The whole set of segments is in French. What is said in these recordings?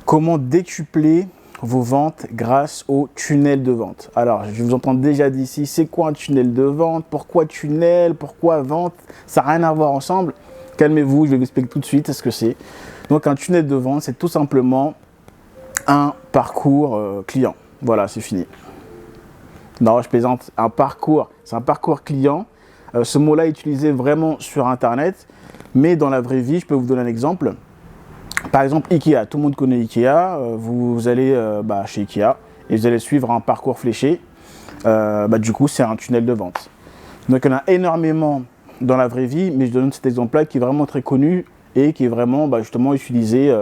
Comment décupler vos ventes grâce au tunnel de vente? Alors, je vous entends déjà d'ici, c'est quoi un tunnel de vente? Pourquoi tunnel? Pourquoi vente? Ça n'a rien à voir ensemble. Calmez-vous, je vais vous expliquer tout de suite ce que c'est. Donc, un tunnel de vente, c'est tout simplement un parcours client. Voilà, c'est fini. Non, je plaisante. Un parcours, c'est un parcours client. Ce mot-là est utilisé vraiment sur Internet, mais dans la vraie vie, je peux vous donner un exemple. Par exemple, Ikea, tout le monde connaît Ikea, vous allez chez Ikea et vous allez suivre un parcours fléché, du coup c'est un tunnel de vente. Donc il y en a énormément dans la vraie vie, mais je donne cet exemple-là qui est vraiment très connu et qui est vraiment justement utilisé,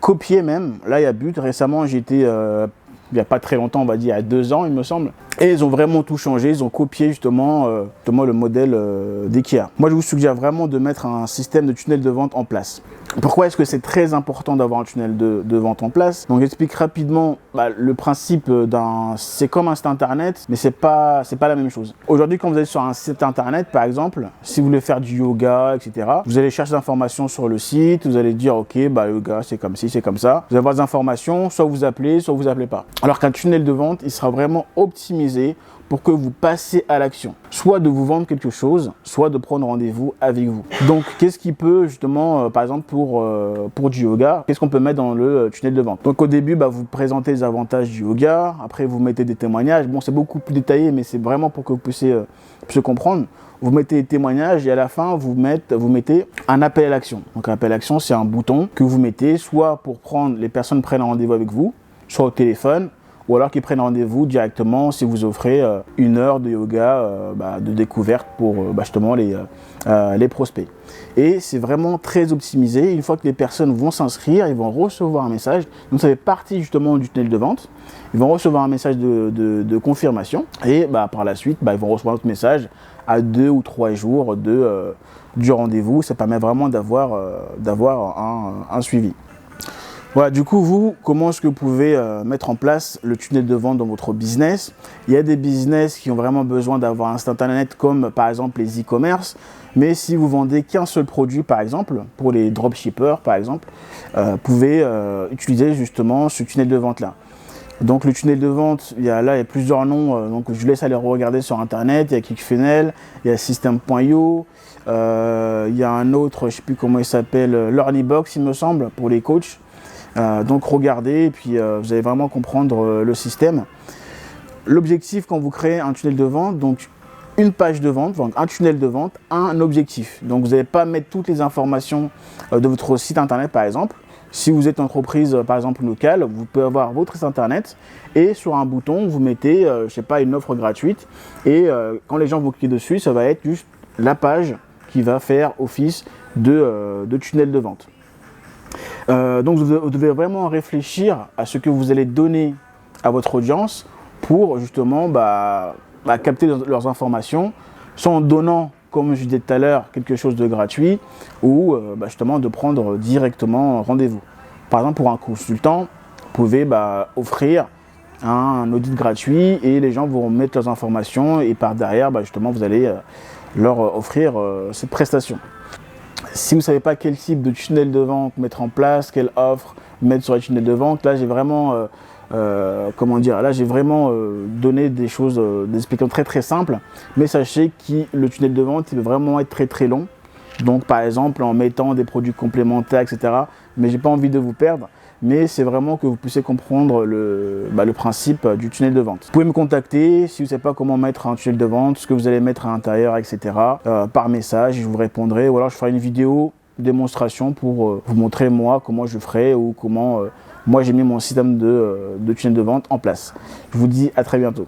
copié même. Là il y a but, récemment j'étais, il n'y a pas très longtemps, on va dire il y a 2 ans il me semble, et ils ont vraiment tout changé, ils ont copié justement le modèle d'Ikea. Moi je vous suggère vraiment de mettre un système de tunnel de vente en place. Pourquoi est-ce que c'est très important d'avoir un tunnel de vente en place? Donc j'explique rapidement le principe c'est comme un site internet, mais c'est pas la même chose. Aujourd'hui, quand vous allez sur un site internet, par exemple, si vous voulez faire du yoga, etc., vous allez chercher des informations sur le site, vous allez dire ok, yoga c'est comme ci, c'est comme ça. Vous allez avoir des informations, soit vous appelez pas. Alors qu'un tunnel de vente, il sera vraiment optimisé pour que vous passiez à l'action, soit de vous vendre quelque chose, soit de prendre rendez-vous avec vous. Donc, qu'est-ce qui peut justement, par exemple pour du yoga, qu'est-ce qu'on peut mettre dans le tunnel de vente? Donc au début, vous présentez les avantages du yoga, après vous mettez des témoignages. Bon, c'est beaucoup plus détaillé, mais c'est vraiment pour que vous puissiez comprendre. Vous mettez des témoignages et à la fin, vous mettez un appel à l'action. Donc un appel à l'action, c'est un bouton que vous mettez soit pour prendre, les personnes prennent rendez-vous avec vous, soit au téléphone, ou alors qu'ils prennent rendez-vous directement si vous offrez 1 heure de yoga de découverte pour justement les prospects. Et c'est vraiment très optimisé. Une fois que les personnes vont s'inscrire, ils vont recevoir un message. Donc ça fait partie justement du tunnel de vente. Ils vont recevoir un message de confirmation et par la suite, ils vont recevoir un autre message à 2 ou 3 jours du rendez-vous. Ça permet vraiment d'avoir un suivi. Voilà, du coup, vous, comment est-ce que vous pouvez mettre en place le tunnel de vente dans votre business? Il y a des business qui ont vraiment besoin d'avoir un site internet comme par exemple les e-commerce, mais si vous vendez qu'un seul produit par exemple, pour les dropshippers par exemple, vous pouvez utiliser justement ce tunnel de vente là. Donc le tunnel de vente, il y a plusieurs noms, donc je laisse aller regarder sur internet. Il y a ClickFunnels, il y a System.io, il y a un autre, je ne sais plus comment il s'appelle, LearnyBox il me semble, pour les coachs. Donc regardez et puis vous allez vraiment comprendre le système. L'objectif quand vous créez un tunnel de vente, donc une page de vente, donc un tunnel de vente, un objectif. Donc vous n'allez pas mettre toutes les informations de votre site internet par exemple. Si vous êtes une entreprise par exemple locale, vous pouvez avoir votre site internet et sur un bouton vous mettez une offre gratuite et quand les gens vont cliquer dessus, ça va être juste la page qui va faire office de tunnel de vente. Donc vous devez vraiment réfléchir à ce que vous allez donner à votre audience pour justement capter leurs informations, soit en donnant, comme je disais tout à l'heure, quelque chose de gratuit ou justement de prendre directement rendez-vous. Par exemple, pour un consultant, vous pouvez offrir un audit gratuit et les gens vont mettre leurs informations et par derrière, justement, vous allez leur offrir cette prestation. Si vous ne savez pas quel type de tunnel de vente mettre en place, quelle offre mettre sur le tunnel de vente, là j'ai vraiment, donné des choses, des explications très très simples. Mais sachez que le tunnel de vente, il peut vraiment être très très long. Donc par exemple en mettant des produits complémentaires, etc. Mais j'ai pas envie de vous perdre. Mais c'est vraiment que vous puissiez comprendre le principe du tunnel de vente. Vous pouvez me contacter si vous ne savez pas comment mettre un tunnel de vente, ce que vous allez mettre à l'intérieur, etc. Par message, je vous répondrai. Ou alors je ferai une vidéo démonstration pour vous montrer moi comment je ferai ou comment moi j'ai mis mon système de tunnel de vente en place. Je vous dis à très bientôt.